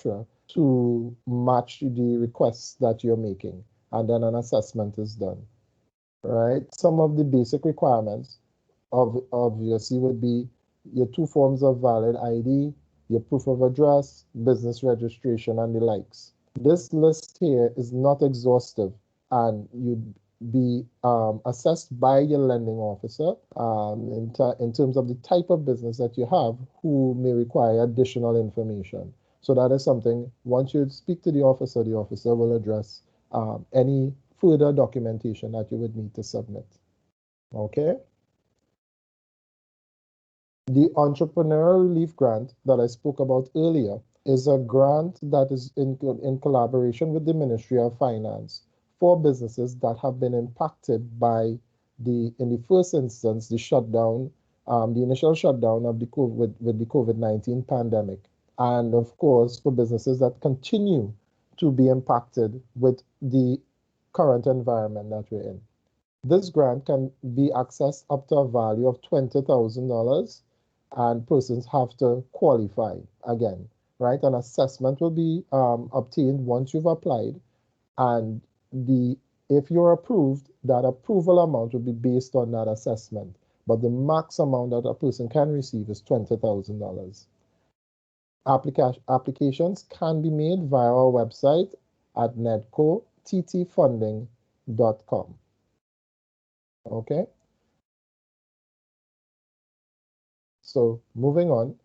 structure to match the requests that you're making, and then an assessment is done, right? Some of the basic requirements obviously would be your 2 forms of valid ID, your proof of address, business registration, and the likes. This list here is not exhaustive, and you'd be assessed by your lending officer in terms of the type of business that you have, who may require additional information. So that is something, once you speak to the officer will address any further documentation that you would need to submit. Okay? The Entrepreneurial Relief Grant that I spoke about earlier is a grant that is in collaboration with the Ministry of Finance for businesses that have been impacted by in the first instance, the shutdown, the initial shutdown of the COVID-19 pandemic. And of course, for businesses that continue to be impacted with the current environment that we're in. This grant can be accessed up to a value of $20,000, and persons have to qualify again, right? An assessment will be obtained once you've applied, and if you're approved, that approval amount will be based on that assessment, but the max amount that a person can receive is $20,000. Applications can be made via our website at NEDCO-TTfunding.com. Okay? So moving on,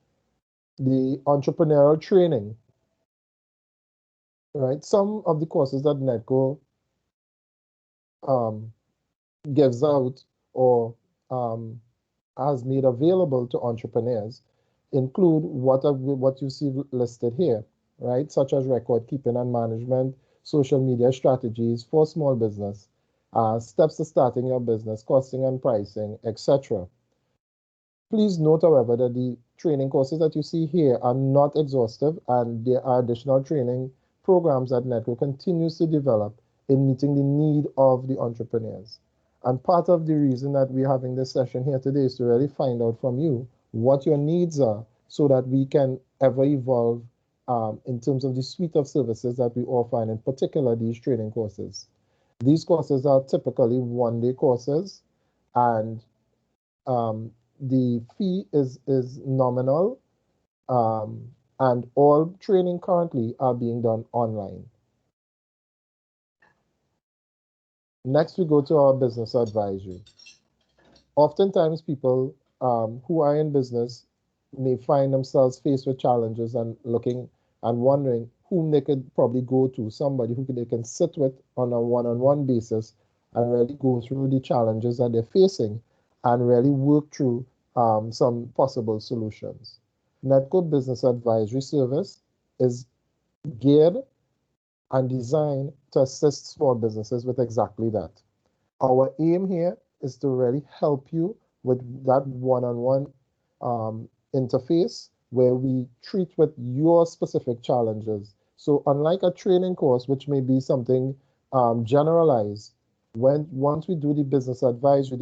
the entrepreneurial training, right? Some of the courses that NEDCO gives out or has made available to entrepreneurs include what you see listed here, right? Such as record keeping and management, social media strategies for small business, steps to starting your business, costing and pricing, etc. Please note, however, that the training courses that you see here are not exhaustive, and there are additional training programs that NEDCO continues to develop in meeting the need of the entrepreneurs. And part of the reason that we're having this session here today is to really find out from you what your needs are, so that we can ever evolve in terms of the suite of services that we offer, and in particular these training courses. These courses are typically one-day courses, and the fee is nominal, and all training currently are being done online. Next, we go to our business advisory. Oftentimes, people who are in business may find themselves faced with challenges and looking and wondering whom they could probably go to, somebody who they can sit with on a one-on-one basis and really go through the challenges that they're facing and really work through some possible solutions. NEDCO Business Advisory Service is geared and designed to assist small businesses with exactly that. Our aim here is to really help you with that one-on-one interface where we treat with your specific challenges. So unlike a training course, which may be something generalized, once we do the business advisory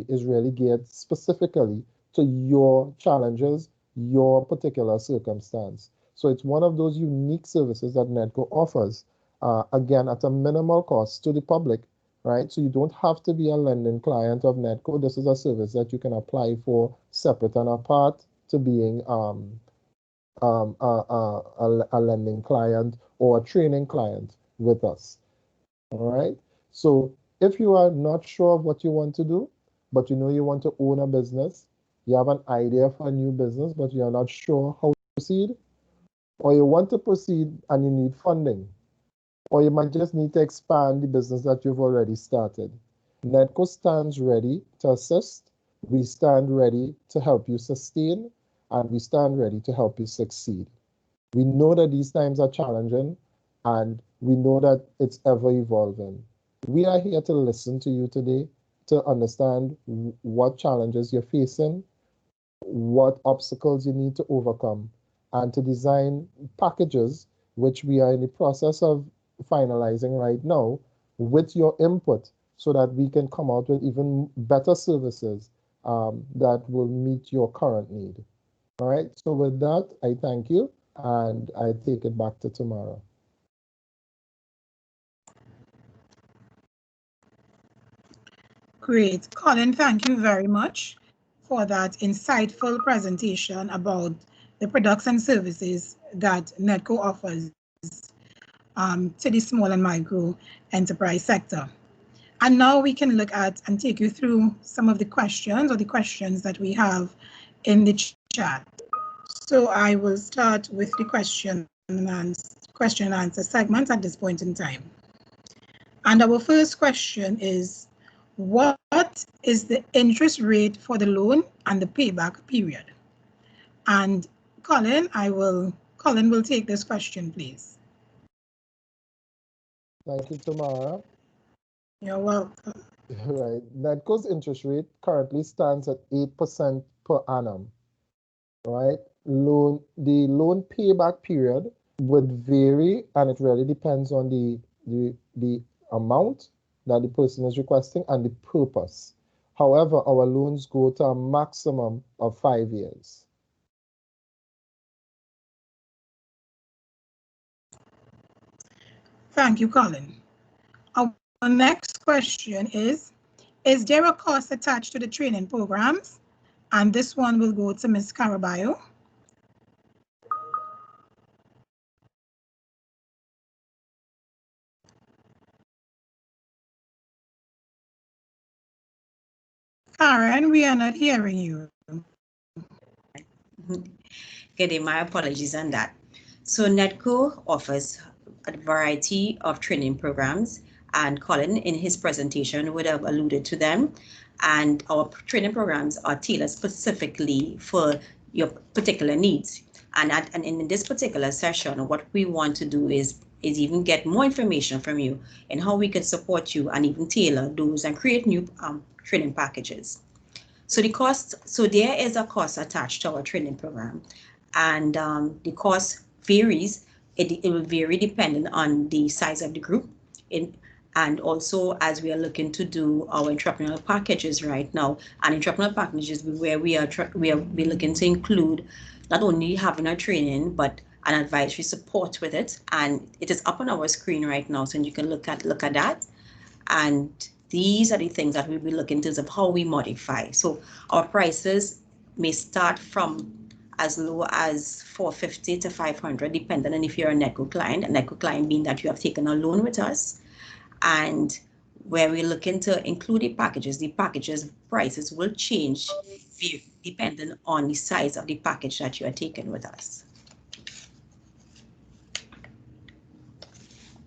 is really geared specifically to your challenges, your particular circumstance. So it's one of those unique services that NEDCO offers, again, at a minimal cost to the public, right? So you don't have to be a lending client of NEDCO. This is a service that you can apply for separate and apart to being a lending client or a training client with us, all right? So if you are not sure of what you want to do, but you know you want to own a business, you have an idea for a new business, but you're not sure how to proceed, or you want to proceed and you need funding, or you might just need to expand the business that you've already started, NEDCO stands ready to assist. We stand ready to help you sustain, and we stand ready to help you succeed. We know that these times are challenging, and we know that it's ever evolving. We are here to listen to you today, to understand what challenges you're facing, what obstacles you need to overcome, and to design packages, which we are in the process of finalizing right now, with your input, so that we can come out with even better services that will meet your current need. All right, so with that, I thank you. and I take it back to Tamara. Great. Colin, thank you very much for that insightful presentation about the products and services that NEDCO offers to the small and micro enterprise sector. And now we can look at and take you through some of the questions that we have in the chat. So I will start with the question and answer segment at this point in time. And our first question is, what is the interest rate for the loan and the payback period? And Colin will take this question, please. Thank you, Tamara. You're welcome. Right. NEDCO's interest rate currently stands at 8% per annum. Right. The loan payback period would vary, and it really depends on the amount that the person is requesting and the purpose. However, our loans go to a maximum of 5 years. Thank you, Colin. Our next question is there a cost attached to the training programs? And this one will go to Ms. Carraballo. Karen, we are not hearing you. Good day, my apologies on that. So NEDCO offers a variety of training programs, and Colin in his presentation would have alluded to them. And our training programs are tailored specifically for your particular needs. And in this particular session, what we want to do is even get more information from you and how we can support you and even tailor those and create new training packages. So there is a cost attached to our training program, and the cost varies. It will vary depending on the size of the group, and also as we are looking to do our entrepreneurial packages right now. And entrepreneurial packages where we're looking to include not only having a training but an advisory support with it, and it is up on our screen right now, so you can look at that. And these are the things that we'll be looking in terms of how we modify. So our prices may start from as low as $450 to $500, depending on if you're a NEDCO client. A NEDCO client being that you have taken a loan with us, and where we're looking to include the packages prices will change depending on the size of the package that you are taking with us.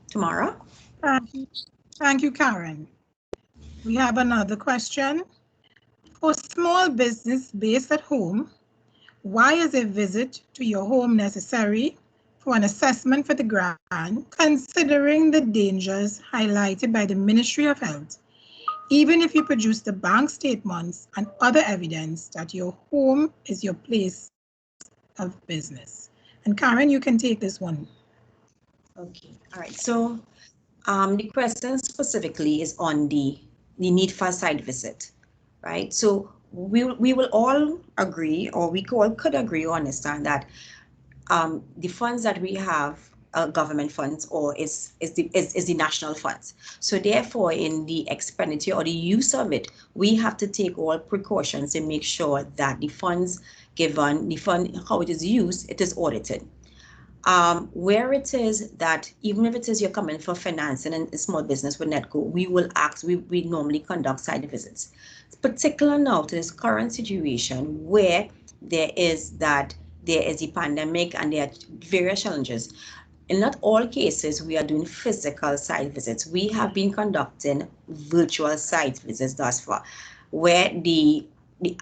Tamara? Thank you, Karen. We have another question. For small business based at home, why is a visit to your home necessary for an assessment for the grant, considering the dangers highlighted by the Ministry of Health, even if you produce the bank statements and other evidence that your home is your place of business? And Karen, you can take this one. Okay, all right. So the question specifically is on the need for a site visit, right? So we will all agree, or we all could agree or understand that the funds that we have are government funds, or is the national funds. So therefore, in the expenditure or the use of it, we have to take all precautions and make sure that the funds given, how it is used, it is audited. Where it is that even if it is you're coming for financing and small business with NEDCO, we normally conduct site visits. It's particular now to this current situation where there is a pandemic and there are various challenges. In not all cases, we are doing physical site visits. We have been conducting virtual site visits thus far, where the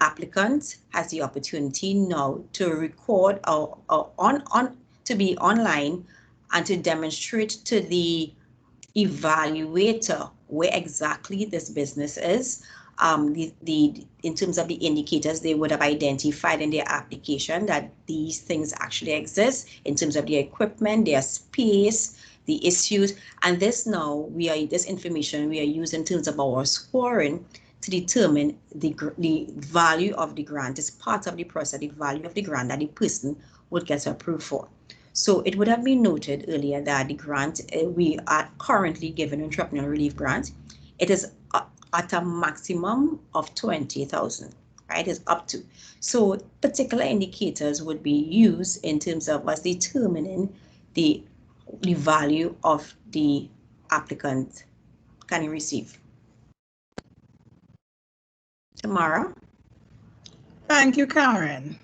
applicant has the opportunity now to record to be online and to demonstrate to the evaluator where exactly this business is. In terms of the indicators they would have identified in their application that these things actually exist in terms of their equipment, their space, the issues, and this information we are using in terms of our scoring to determine the value of the grant. Is part of the process, the value of the grant that the person would get approved for. So it would have been noted earlier that the grant we are currently given entrepreneurial relief grant, it is at a maximum of 20,000, right? It's up to. So particular indicators would be used in terms of us determining the value of the applicant can receive. Tamara? Thank you, Karen.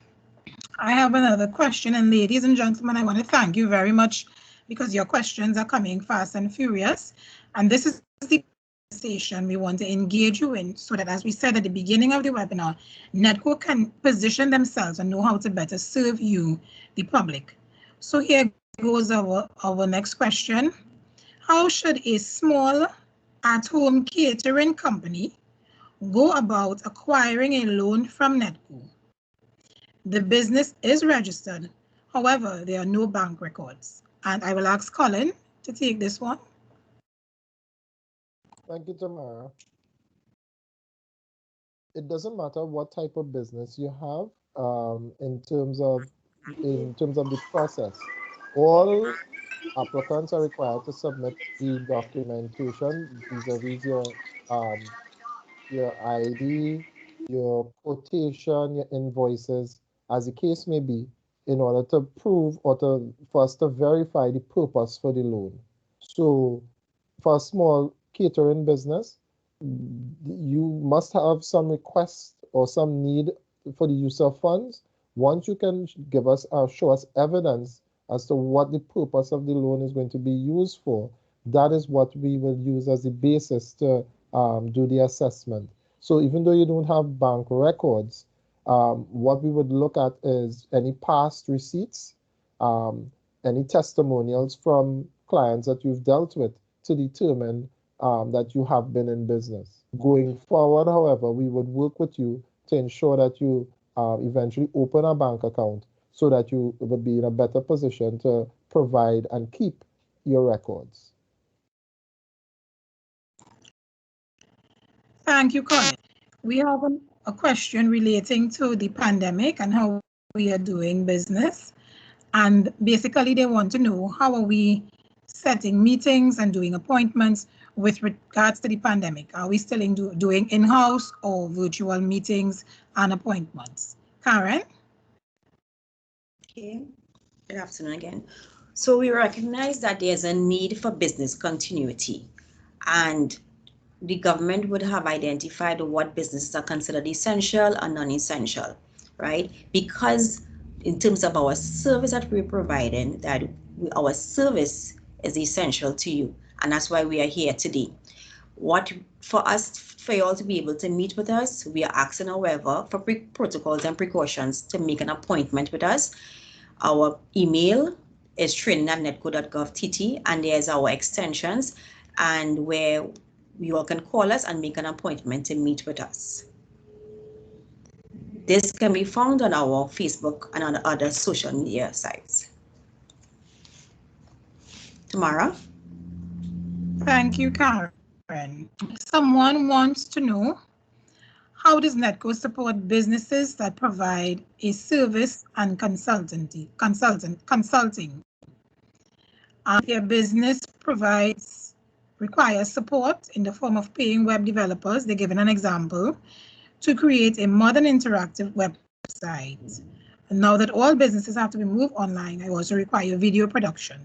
I have another question, and ladies and gentlemen, I want to thank you very much because your questions are coming fast and furious. And this is the conversation we want to engage you in so that, as we said at the beginning of the webinar, NEDCO can position themselves and know how to better serve you, the public. So here goes our next question. How should a small at-home catering company go about acquiring a loan from NEDCO? The business is registered. However, there are no bank records. And I will ask Colin to take this one. Thank you, Tamara. It doesn't matter what type of business you have in terms of the process. All applicants are required to submit the documentation vis-a-vis your ID, your quotation, your invoices, as the case may be, in order to prove or for us to verify the purpose for the loan. So for a small catering business, you must have some request or some need for the use of funds. Once you can give us show us evidence as to what the purpose of the loan is going to be used for, that is what we will use as the basis to do the assessment. So even though you don't have bank records, what we would look at is any past receipts, any testimonials from clients that you've dealt with to determine that you have been in business. Going forward, however, we would work with you to ensure that you eventually open a bank account so that you would be in a better position to provide and keep your records. Thank you, Colin. We have a question relating to the pandemic and how we are doing business. And basically, they want to know how are we setting meetings and doing appointments with regards to the pandemic. Are we still doing in-house or virtual meetings and appointments? Karen? Okay, good afternoon again. So we recognize that there's a need for business continuity, and the government would have identified what businesses are considered essential and non-essential, right? Because in terms of our service that we're providing, that our service is essential to you, and that's why we are here today. For you all to be able to meet with us, we are asking, however, for protocols and precautions to make an appointment with us. Our email is training@nedco.gov.tt, and there's our extensions, and where you all can call us and make an appointment to meet with us. This can be found on our Facebook and on other social media sites. Tamara? Thank you, Karen. Someone wants to know, how does NEDCO support businesses that provide a service and consulting? If your business requires support in the form of paying web developers, they're given an example, to create a modern interactive website. And now that all businesses have to be moved online, I also require video production.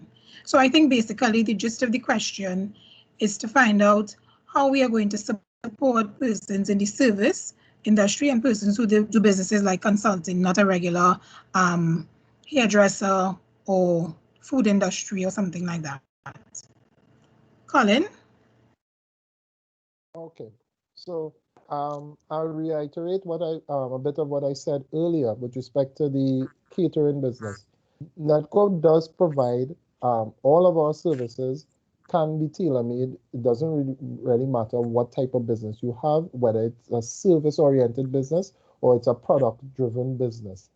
So I think basically the gist of the question is to find out how we are going to support persons in the service industry and persons who do businesses like consulting, not a regular hairdresser or food industry or something like that. Colin? Okay, so I'll reiterate what a bit of what I said earlier with respect to the catering business. NEDCO does provide all of our services can be tailor-made. It doesn't really matter what type of business you have, whether it's a service-oriented business or it's a product-driven business.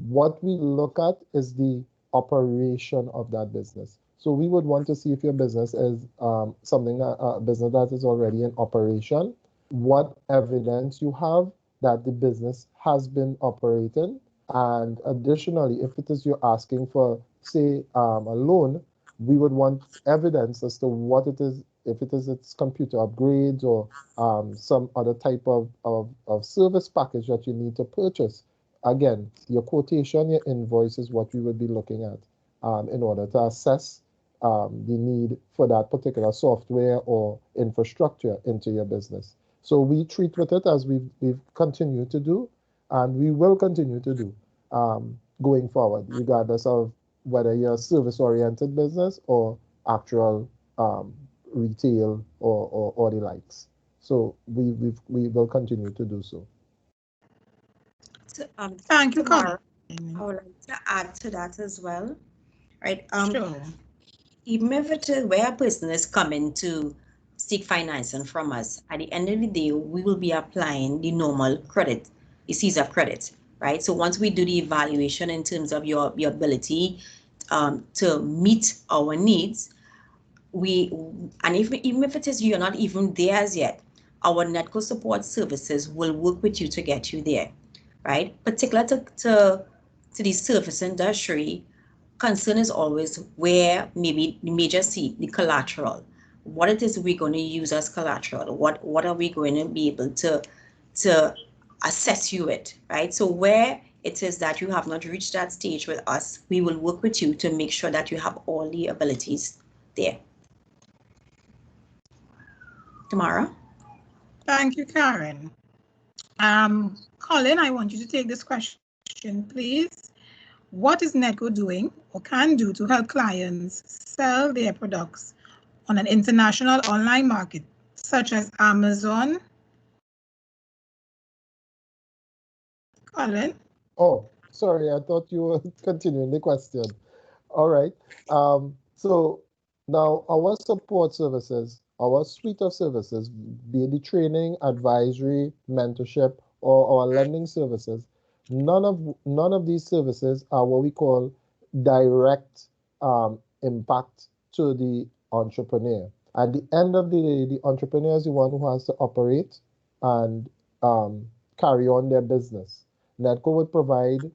What we look at is the operation of that business. So we would want to see if your business is a business that is already in operation, what evidence you have that the business has been operating, And additionally, if it is you're asking for, say, a loan, we would want evidence as to what it is, if it is its computer upgrades or some other type of service package that you need to purchase. Again, your quotation, your invoice is what we would be looking at in order to assess the need for that particular software or infrastructure into your business. So we treat with it as we've continued to do, and we will continue to do going forward, regardless of whether you're a service-oriented business or actual retail or the likes. So we will continue to do so. So, Thank you, Colin. Tamara, I would like to add to that as well, right? Sure. Even if it is where a business coming to seek financing from us, at the end of the day, we will be applying the normal credit, the Caesar credit, right? So once we do the evaluation in terms of your ability to meet our needs, and even if it is you're not even there as yet, our NEDCO support services will work with you to get you there, right? Particular to the service industry, concern is always where maybe the major C, the collateral. What it is we're going to use as collateral? What are we going to be able to assess you with, right? So where it is that you have not reached that stage with us, we will work with you to make sure that you have all the abilities there. Tamara? Thank you, Karen. Colin, I want you to take this question, please. What is NEDCO doing or can do to help clients sell their products on an international online market, such as Amazon? Colin? Oh, sorry, I thought you were continuing the question. All right. So now our support services, our suite of services, be it the training, advisory, mentorship, or our lending services, none of these services are what we call direct impact to the entrepreneur. At the end of the day, the entrepreneur is the one who has to operate and carry on their business. NEDCO would provide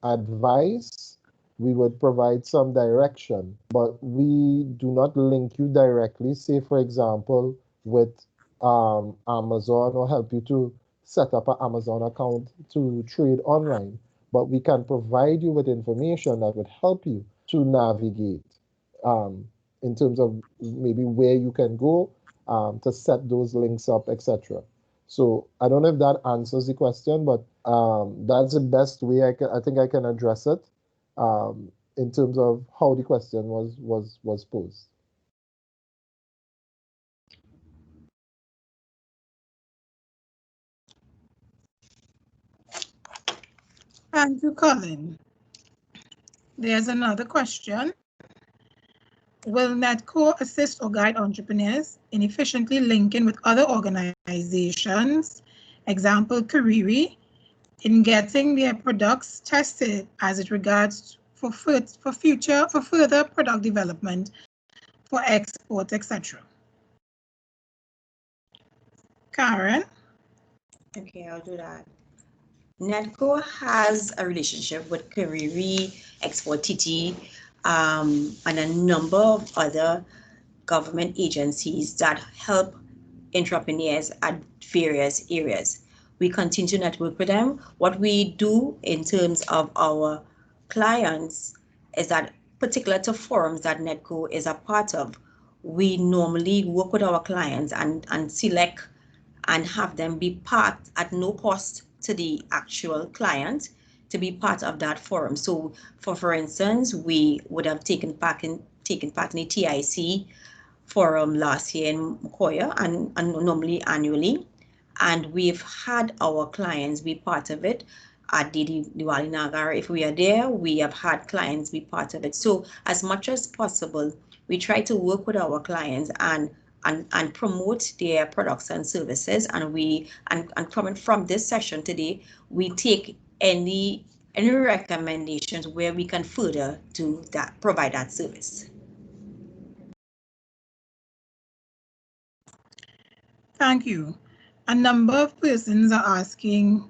advice, we would provide some direction, but we do not link you directly, say, for example, with Amazon, or help you to set up an Amazon account to trade online. But we can provide you with information that would help you to navigate in terms of maybe where you can go to set those links up, etc. So I don't know if that answers the question, but that's the best way I think I can address it in terms of how the question was posed. Thank you, Colin. There's another question. Will NEDCO assist or guide entrepreneurs in efficiently linking with other organizations, example, Kariri, in getting their products tested as it regards for further product development, for export, etc.? Karen? Okay, I'll do that. NEDCO has a relationship with Kariri, Export TT, and a number of other government agencies that help entrepreneurs at various areas. We continue to network with them. What we do in terms of our clients is that, particular to forums that NEDCO is a part of, we normally work with our clients and select and have them be part at no cost to the actual client to be part of that forum. So for instance, we would have taken part in the TIC forum last year in Mokoya and normally annually. And we've had our clients be part of it at the Diwali Nagar. If we are there, we have had clients be part of it. So as much as possible, we try to work with our clients and promote their products and services. And coming from this session today, we take any recommendations where we can further do that, provide that service. Thank you. A number of persons are asking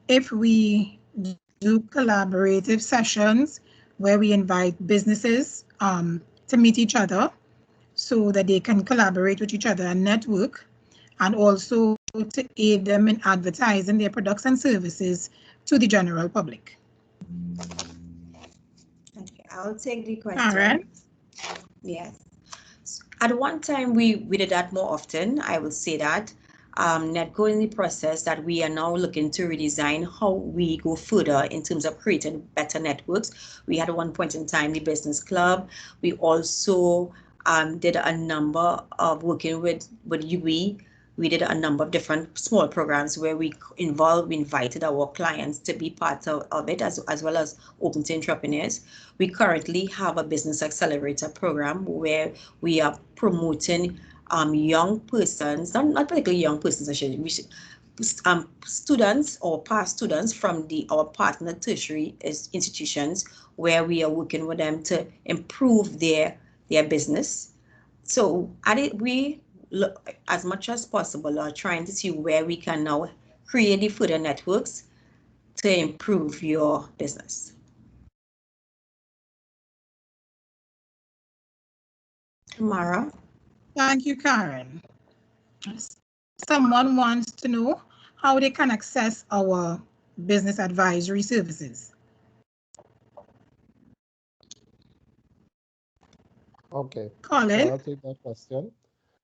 if we do collaborative sessions where we invite businesses to meet each other so that they can collaborate with each other and network, and also to aid them in advertising their products and services to the general public. Okay, I'll take the question. Karen? Yes. At one time, we did that more often. I will say that. NEDCO in the process that we are now looking to redesign how we go further in terms of creating better networks. We had at one point in time the business club. We also did a number of working with UE. We did a number of different small programs where we invited our clients to be part of it, as well as open to entrepreneurs. We currently have a business accelerator program where we are promoting young persons, not particularly young persons, students or past students from our partner tertiary institutions, where we are working with them to improve their business. So we look, as much as possible, are trying to see where we can now create the further networks to improve your business. Tamara? Thank you, Karen. Someone wants to know how they can access our business advisory services. Okay. Colin? I'll take that question.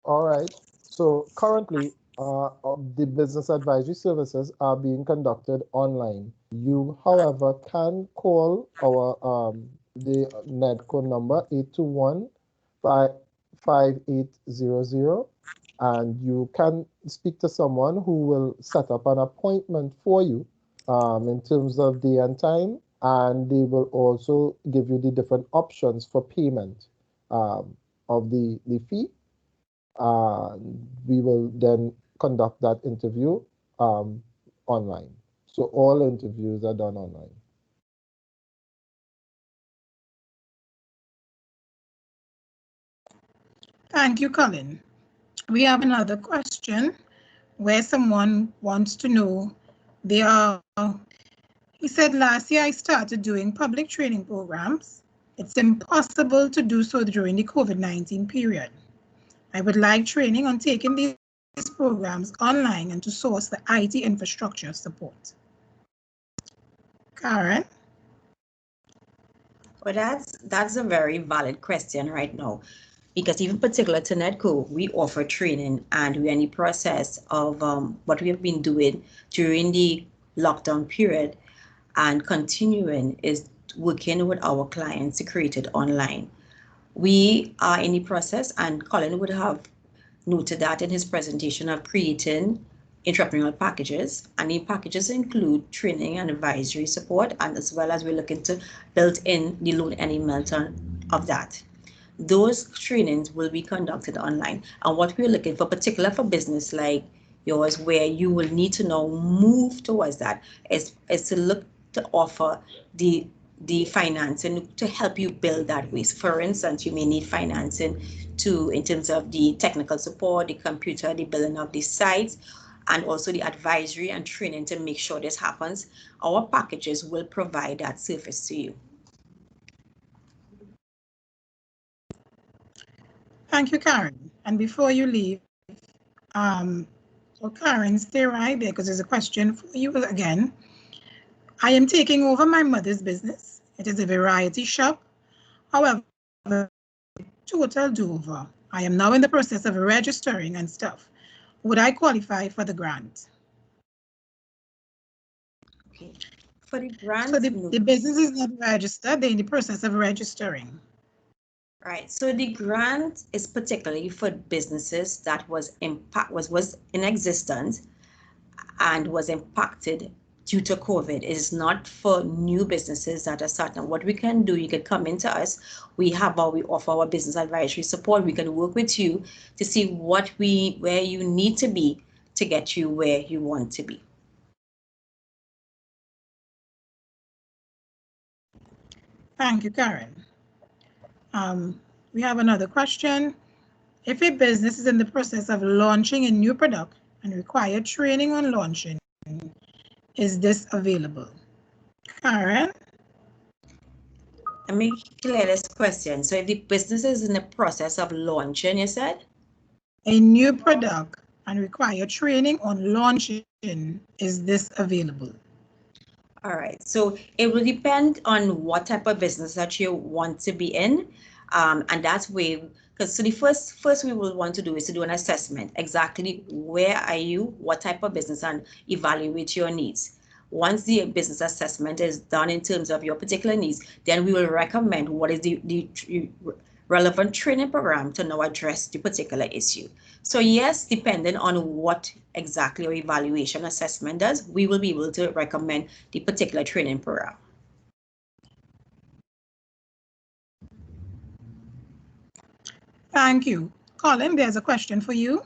All right. So currently, the business advisory services are being conducted online. You, however, can call our the NEDCO number 821-5800, and you can speak to someone who will set up an appointment for you in terms of day and time, and they will also give you the different options for payment of the fee. We will then conduct that interview online. So all interviews are done online. Thank you, Colin. We have another question where someone wants to know, he said, last year I started doing public training programs. It's impossible to do so during the COVID-19 period. I would like training on taking these programs online and to source the IT infrastructure support. Karen? Well, that's a very valid question right now, because even particular to NEDCO, we offer training, and we're in the process of what we have been doing during the lockdown period and continuing is working with our clients to create it online. We are in the process, and Colin would have noted that in his presentation, of creating entrepreneurial packages, and the packages include training and advisory support, and as well as we're looking to build in the loan element of that. Those trainings will be conducted online, and what we're looking for, particular for business like yours, where you will need to now move towards that, is to look to offer the financing to help you build that ways. For instance, you may need financing in terms of the technical support, the computer, the building of the sites, and also the advisory and training to make sure this happens. Our packages will provide that service to you. Thank you, Karen. And before you leave, so Karen, stay right there because there's a question for you again. I am taking over my mother's business. It is a variety shop. However, total do-over. I am now in the process of registering and stuff. Would I qualify for the grant? Okay. For the grant, so the business is not registered. They're in the process of registering. Right. So the grant is particularly for businesses that was in existence and was impacted due to COVID. It is not for new businesses that are starting. What we can do, you can come into us. We offer our business advisory support. We can work with you to see where you need to be to get you where you want to be. Thank you, Karen. We have another question. If a business is in the process of launching a new product and require training on launching, is this available? Karen? Let me clear this question. So if the business is in the process of launching, you said? A new product and require training on launching, is this available? All right, so it will depend on what type of business that you want to be in. And that's where, because so the first we will want to do is to do an assessment. Exactly where are you, what type of business, and evaluate your needs. Once the business assessment is done in terms of your particular needs, then we will recommend what is the relevant training program to now address the particular issue. So yes, depending on what exactly your evaluation assessment does, we will be able to recommend the particular training program. Thank you. Colin, there's a question for you.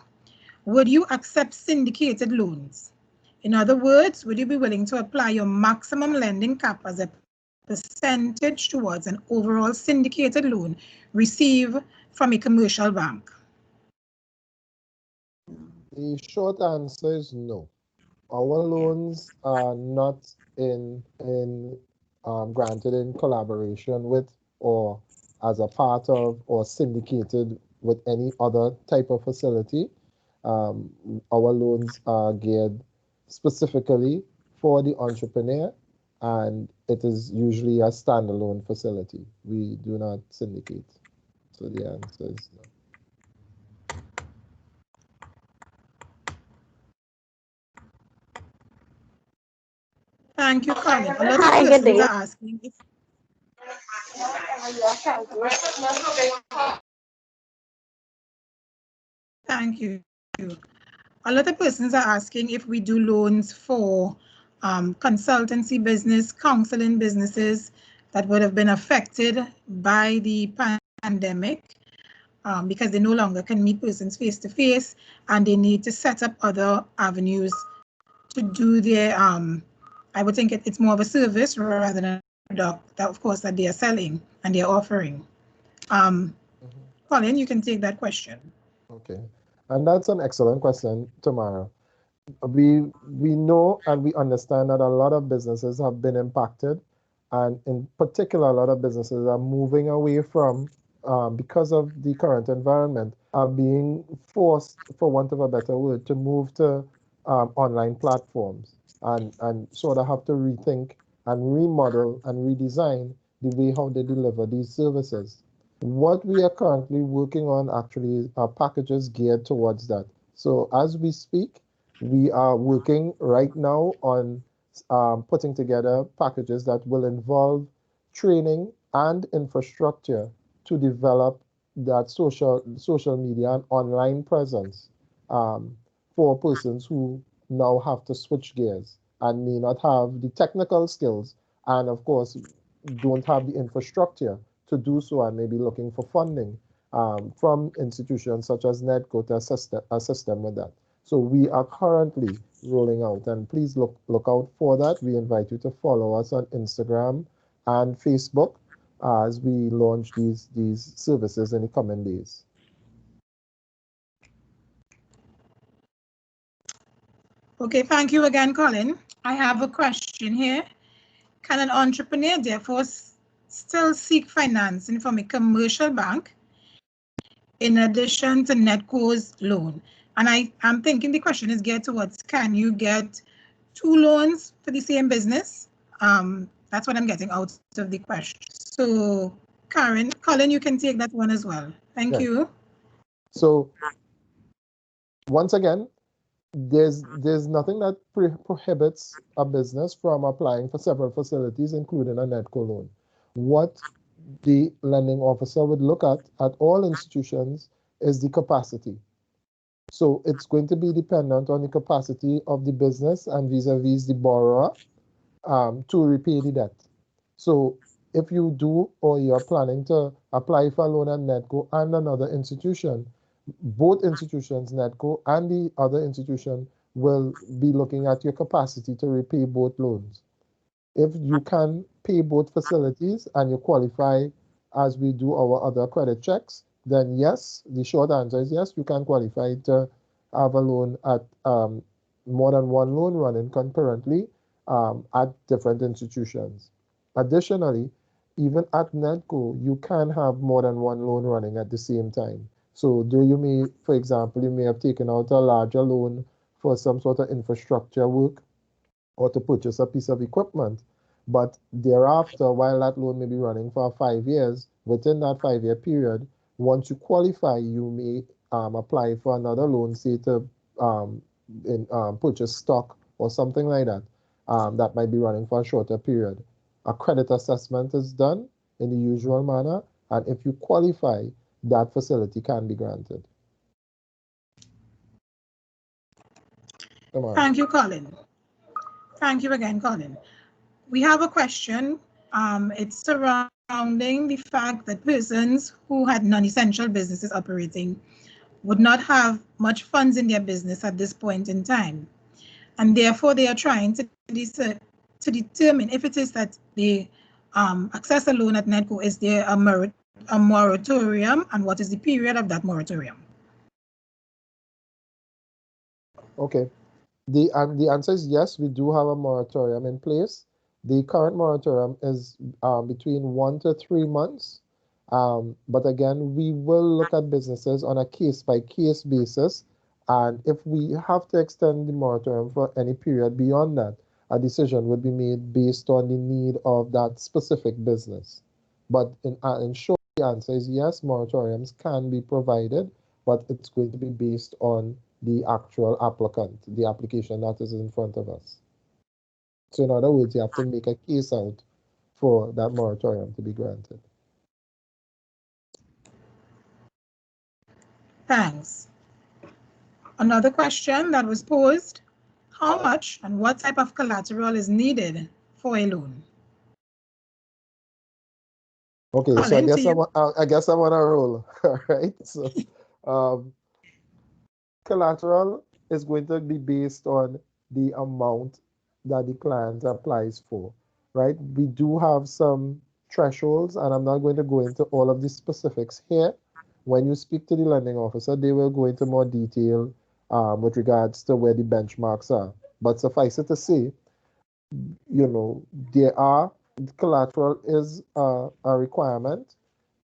Would you accept syndicated loans? In other words, would you be willing to apply your maximum lending cap as a percentage towards an overall syndicated loan received from a commercial bank? The short answer is no. Our loans are not granted in collaboration with or as a part of or syndicated with any other type of facility. Our loans are geared specifically for the entrepreneur, and it is usually a standalone facility. We do not syndicate. So the answer is no. Thank you, Colin. A lot of persons are asking if Thank you. A lot of persons are asking if we do loans for consultancy business, counseling businesses that would have been affected by the pandemic because they no longer can meet persons face to face, and they need to set up other avenues to do their, I would think it's more of a service rather than a product that, of course, that they are selling and they're offering. Colin, you can take that question. Okay, and that's an excellent question, Tamara. We know and we understand that a lot of businesses have been impacted, and in particular, a lot of businesses are moving away from, because of the current environment, are being forced, for want of a better word, to move to online platforms and sort of have to rethink and remodel and redesign the way how they deliver these services. What we are currently working on actually are packages geared towards that. So as we speak, we are working right now on putting together packages that will involve training and infrastructure to develop that social media and online presence for persons who now have to switch gears and may not have the technical skills and, of course, don't have the infrastructure to do so and may be looking for funding from institutions such as NEDCO to assist them with that. So we are currently rolling out, and please look out for that. We invite you to follow us on Instagram and Facebook as we launch these services in the coming days. Okay, thank you again, Colin. I have a question here. Can an entrepreneur therefore still seek financing from a commercial bank in addition to NEDCO's loan? And I'm thinking the question is geared towards, can you get two loans for the same business? That's what I'm getting out of the question. So Colin, you can take that one as well. Thank you. So once again, there's nothing that prohibits a business from applying for several facilities, including a NEDCO loan. What the lending officer would look at all institutions is the capacity. So it's going to be dependent on the capacity of the business and vis-a-vis the borrower to repay the debt. So if you do or you're planning to apply for a loan at NEDCO and another institution, both institutions, NEDCO and the other institution, will be looking at your capacity to repay both loans. If you can pay both facilities and you qualify as we do our other credit checks, then yes, the short answer is yes, you can qualify to have a loan at more than one loan running concurrently. at different institutions. Additionally, even at NEDCO, you can have more than one loan running at the same time. So do you may, for example, you may have taken out a larger loan for some sort of infrastructure work or to purchase a piece of equipment. But thereafter, while that loan may be running for 5 years, within that 5-year period, once you qualify, you may apply for another loan, say to purchase stock or something like that, that might be running for a shorter period. A credit assessment is done in the usual manner, and if you qualify, that facility can be granted. Tamara. Thank you, Colin. Thank you again, Colin. We have a question. It's surrounding the fact that persons who had non-essential businesses operating would not have much funds in their business at this point in time. And therefore, they are trying to determine if it is that they access a loan at NEDCO, is there a moratorium, and what is the period of that moratorium? Okay. The answer is yes, we do have a moratorium in place. The current moratorium is between 1 to 3 months. But again, we will look at businesses on a case-by-case basis. And if we have to extend the moratorium for any period beyond that, a decision would be made based on the need of that specific business. But in short, the answer is yes, moratoriums can be provided, but it's going to be based on the actual applicant, the application that is in front of us. So in other words, you have to make a case out for that moratorium to be granted. Thanks. Another question that was posed: how much and what type of collateral is needed for a loan? Okay, Colin, so I guess I'm on a roll. All right. So collateral is going to be based on the amount that the client applies for, right? We do have some thresholds, and I'm not going to go into all of the specifics here. When you speak to the lending officer, they will go into more detail with regards to where the benchmarks are. But suffice it to say, collateral is a requirement.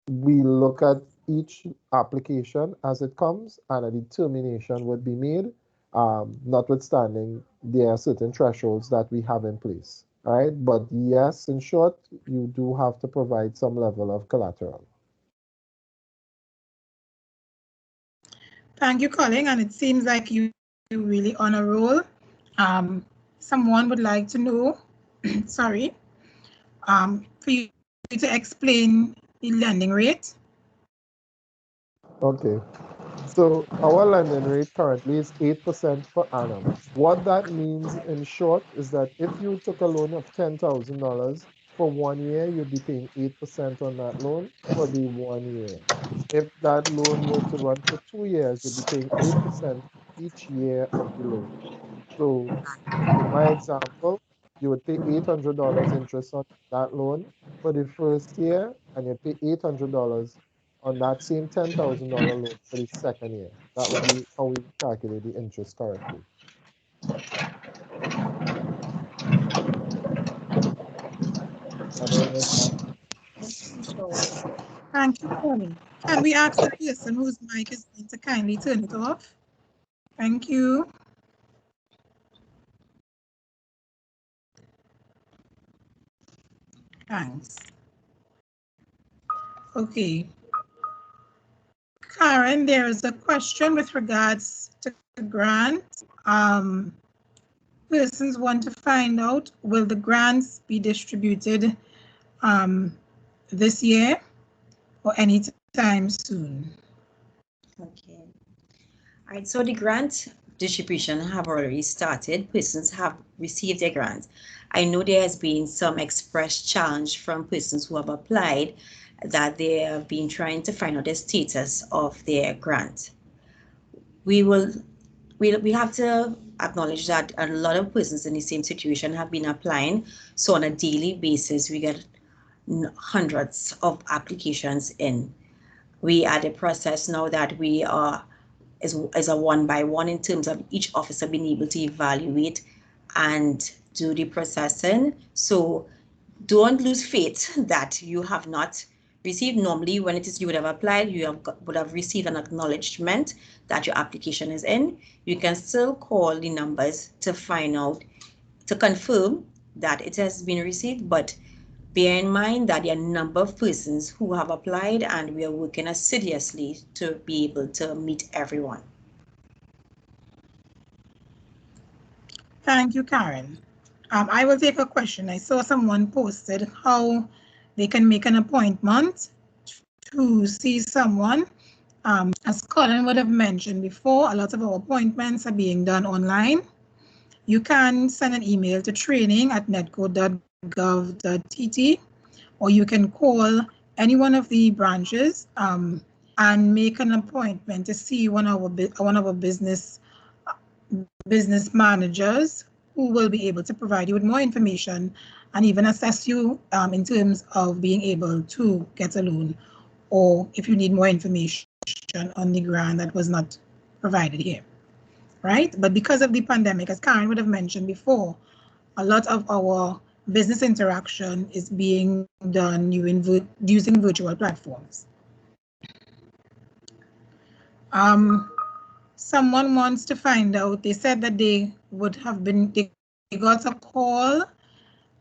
We look at each application as it comes, and a determination would be made, notwithstanding there are certain thresholds that we have in place. All right, but yes, in short, you do have to provide some level of collateral. Thank you, Colin, and it seems like you're really on a roll. Someone would like to know, sorry, for you to explain the lending rate. Okay, so our lending rate currently is 8% per annum. What that means in short is that if you took a loan of $10,000 for 1 year, you'd be paying 8% on that loan for the 1 year. If that loan were to run for 2 years, you'd be paying 8% each year of the loan. So in my example, you would pay $800 interest on that loan for the first year, and you'd pay $800 on that same $10,000 loan for the second year. That would be how we calculate the interest currently. Thank you, Colin. Can we ask the person whose mic is on to kindly turn it off? Thank you. Thanks. Okay. Karen, there is a question with regards to grants. Persons want to find out, will the grants be distributed this year or any time soon? Okay. All right, so the grant distribution have already started. Persons have received their grants. I know there has been some expressed challenge from persons who have applied that they have been trying to find out the status of their grant. We have to acknowledge that a lot of persons in the same situation have been applying. So on a daily basis, we get hundreds of applications in. We are the process now that we are is a one by one in terms of each officer being able to evaluate and do the processing. So don't lose faith that you have not received. Normally, when it is you would have applied, you would have received an acknowledgement that your application is in. You can still call the numbers to find out, to confirm that it has been received, but bear in mind that there are a number of persons who have applied, and we are working assiduously to be able to meet everyone. Thank you, Karen. I will take a question. I saw someone posted how they can make an appointment to see someone. As Colin would have mentioned before, a lot of our appointments are being done online. You can send an email to training@nedco.gov.tt, or you can call any one of the branches and make an appointment to see one of our business managers, who will be able to provide you with more information and even assess you in terms of being able to get a loan, or if you need more information on the grant that was not provided here, right? But because of the pandemic, as Karen would have mentioned before, a lot of our business interaction is being done using virtual platforms. Someone wants to find out, they said that they got a call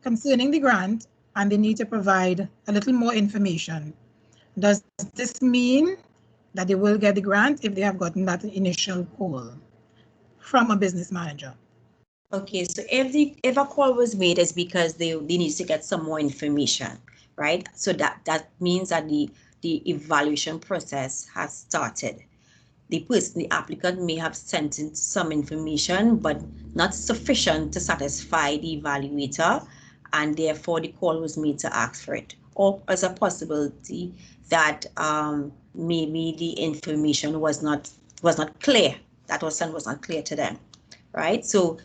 concerning the grant and they need to provide a little more information. Does this mean that they will get the grant if they have gotten that initial call from a business manager? Okay, so if a call was made, it's because they need to get some more information, right? So that means that the evaluation process has started. The applicant may have sent in some information, but not sufficient to satisfy the evaluator, and therefore the call was made to ask for it. Or as a possibility that maybe the information was not clear, that was sent was not clear to them, right? So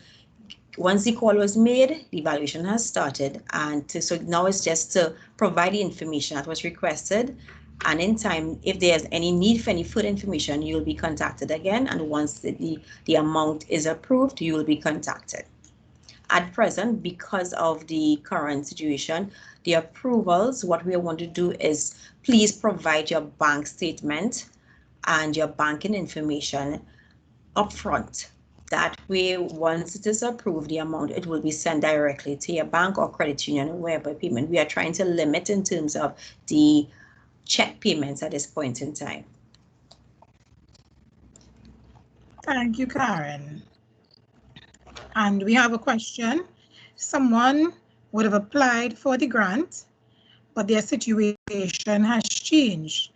once the call was made, the evaluation has started, and so now it's just to provide the information that was requested. And in time, if there's any need for any further information, you'll be contacted again. And once the amount is approved, you will be contacted. At present, because of the current situation, the approvals, what we want to do is please provide your bank statement and your banking information upfront. That way, once it is approved, the amount, it will be sent directly to your bank or credit union or wherever payment. We are trying to limit in terms of the check payments at this point in time. Thank you, Karen. And we have a question. Someone would have applied for the grant, but their situation has changed.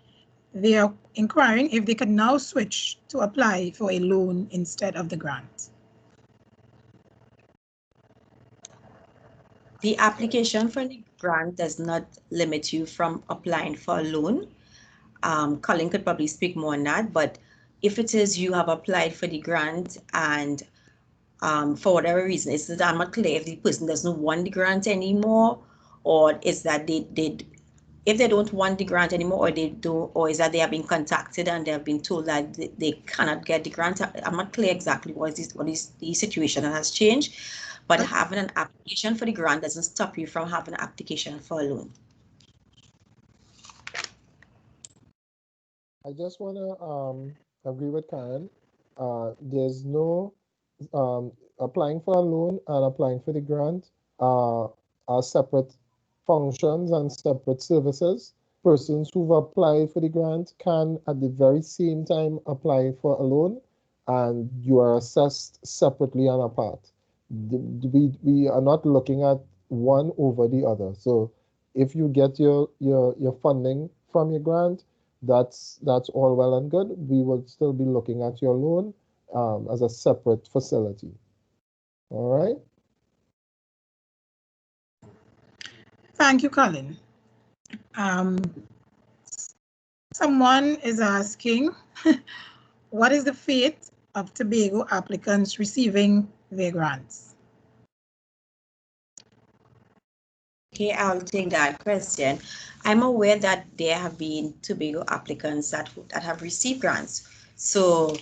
They are inquiring if they can now switch to apply for a loan instead of the grant. The application for the grant does not limit you from applying for a loan. Colin could probably speak more on that, but if it is you have applied for the grant and for whatever reason, it's that I'm not clear if the person doesn't want the grant anymore, or is that if they don't want the grant anymore, or is that they have been contacted and they have been told that they cannot get the grant. I'm not clear exactly what is the situation that has changed, but having an application for the grant doesn't stop you from having an application for a loan. I just want to agree with Karen. There's no applying for a loan and applying for the grant are separate functions and separate services. Persons who've applied for the grant can at the very same time apply for a loan, and you are assessed separately and apart. We are not looking at one over the other. So if you get your funding from your grant, that's all well and good. We will still be looking at your loan as a separate facility. All right. Thank you, Colin. Someone is asking, what is the fate of Tobago applicants receiving their grants? Okay, I'll take that question. I'm aware that there have been Tobago applicants that have received grants. So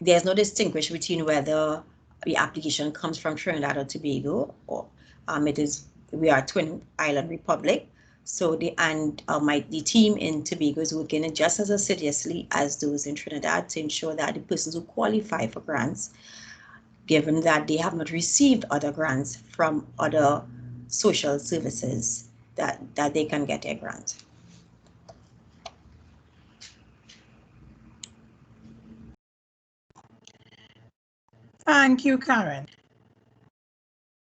there's no distinction between whether the application comes from Trinidad or Tobago, or we are Twin Island Republic. So the team in Tobago is working just as assiduously as those in Trinidad to ensure that the persons who qualify for grants, given that they have not received other grants from other social services, that they can get a grant. Thank you, Karen.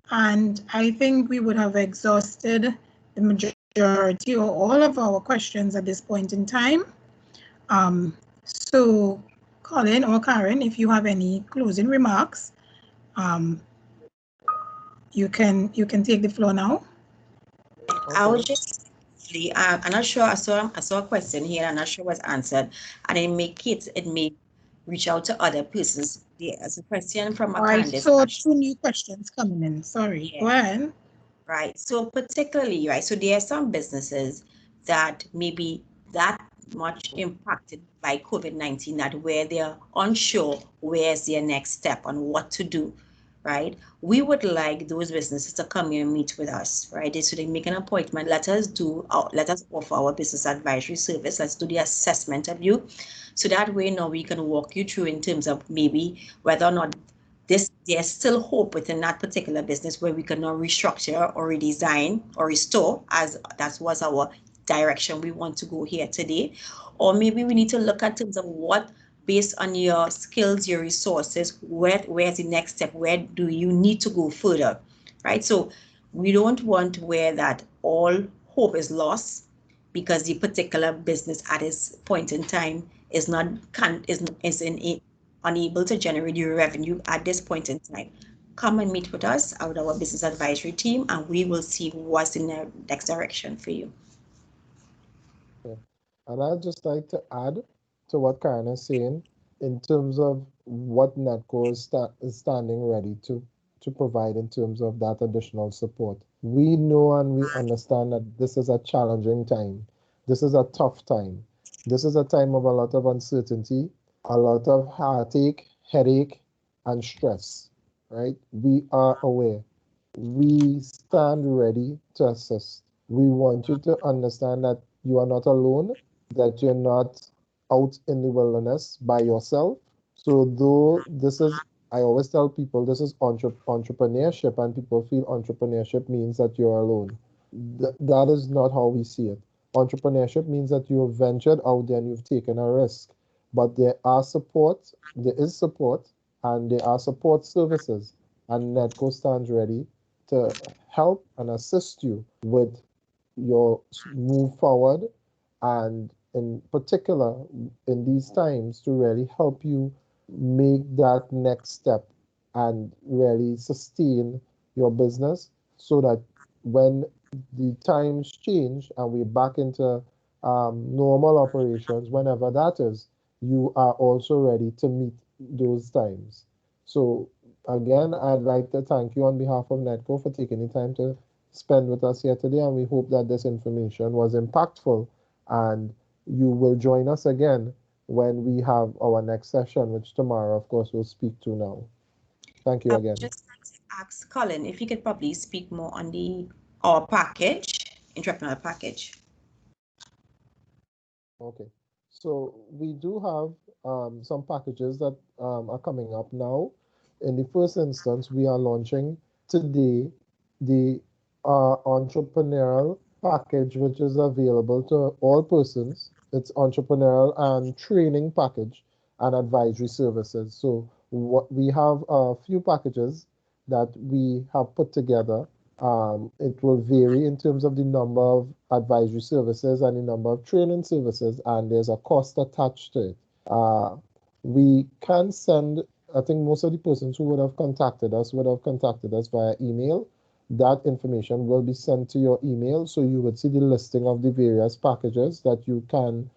And I think we would have exhausted the majority or all of our questions at this point in time. So Colin or Karen, if you have any closing remarks, you can take the floor now. Okay. I was just, I'm not sure, I saw a question here, I'm not sure was answered, and it may reach out to other persons. There's a question from a I saw 2 new questions coming in. Sorry, yeah. Go ahead. Right. So particularly, right, so there are some businesses that may be that much impacted by COVID-19 that where they're unsure where's their next step on what to do, right? We would like those businesses to come here and meet with us, right? So they make an appointment. Let us offer our business advisory service. Let's do the assessment of you. So that way now we can walk you through in terms of maybe whether or not there's still hope within that particular business where we can now restructure or redesign or restore, as that was our direction we want to go here today. Or maybe we need to look at terms of what, based on your skills, your resources, where's the next step? Where do you need to go further, right? So we don't want where that all hope is lost because the particular business at this point in time is unable to generate your revenue at this point in time. Come and meet with us, our business advisory team, and we will see what's in the next direction for you. Okay. And I'd just like to add to what Karen is saying in terms of what NEDCO is standing ready to provide in terms of that additional support. We know and we understand that this is a challenging time. This is a tough time. This is a time of a lot of uncertainty, a lot of heartache, headache, and stress, right? We are aware. We stand ready to assist. We want you to understand that you are not alone, that you're not out in the wilderness by yourself. So though this is, I always tell people this is entrepreneurship, and people feel entrepreneurship means that you're alone. That is not how we see it. Entrepreneurship means that you have ventured out there and you've taken a risk. But there is support, and there are support services. And NEDCO stands ready to help and assist you with your move forward, and in particular in these times to really help you make that next step and really sustain your business so that when the times change and we're back into normal operations, whenever that is, you are also ready to meet those times. So again, I'd like to thank you on behalf of NEDCO for taking the time to spend with us here today, and we hope that this information was impactful and you will join us again when we have our next session, which Tamara, of course, will speak to now. Thank you again. Just like to ask Colin if you could probably speak more on our package, Entrepreneurial package. Okay, so we do have some packages that are coming up now. In the first instance, we are launching today the entrepreneurial package, which is available to all persons. It's entrepreneurial and training package and advisory services. So what we have a few packages that we have put together. It will vary in terms of the number of advisory services and the number of training services, and there's a cost attached to it. We can send, I think most of the persons who would have contacted us via email. That information will be sent to your email, so you would see the listing of the various packages that you can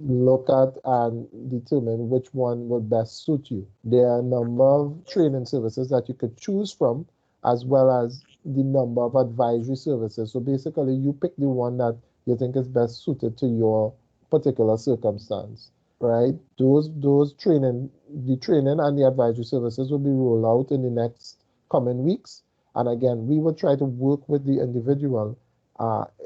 look at and determine which one will best suit you. There are a number of training services that you could choose from, as well as the number of advisory services. So basically, you pick the one that you think is best suited to your particular circumstance. right? Those training, the training and the advisory services will be rolled out in the next coming weeks. And again, we will try to work with the individual,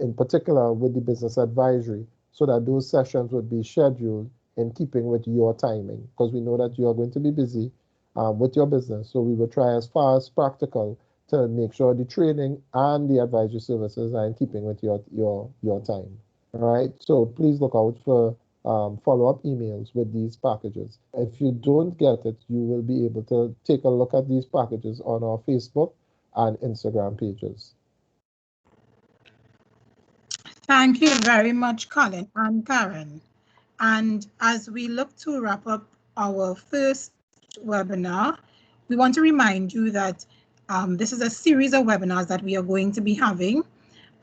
in particular with the business advisory, so that those sessions would be scheduled in keeping with your timing, because we know that you are going to be busy with your business. So we will try as far as practical to make sure the training and the advisory services are in keeping with your time. All right. So please look out for follow-up emails with these packages. If you don't get it, you will be able to take a look at these packages on our Facebook and Instagram pages. Thank you very much, Colin and Karen. And as we look to wrap up our first webinar, we want to remind you that this is a series of webinars that we are going to be having.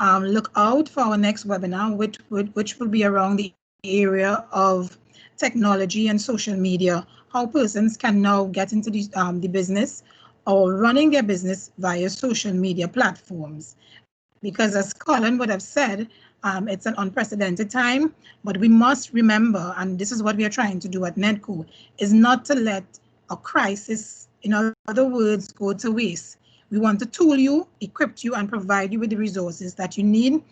Look out for our next webinar, which will be around the area of technology and social media, how persons can now get into the business or running their business via social media platforms. Because as Colin would have said, it's an unprecedented time, but we must remember, and this is what we are trying to do at NEDCO, is not to let a crisis, in other words, go to waste. We want to tool you, equip you, and provide you with the resources that you need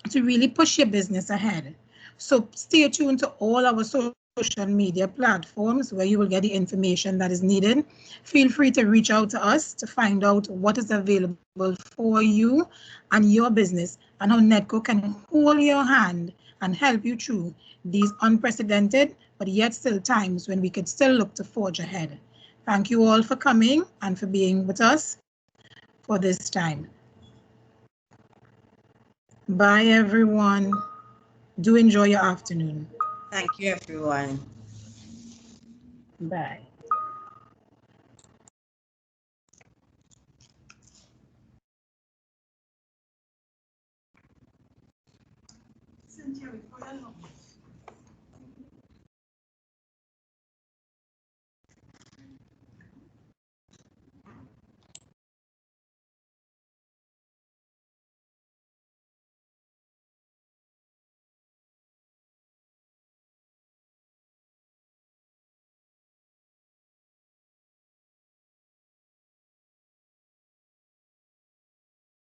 to really push your business ahead. So stay tuned to all our social media platforms where you will get the information that is needed. Feel free to reach out to us to find out what is available for you and your business, and how NEDCO can hold your hand and help you through these unprecedented but yet still times when we could still look to forge ahead. Thank you all for coming and for being with us for this time. Bye, everyone. Do enjoy your afternoon. Thank you, everyone. Bye. Cynthia, we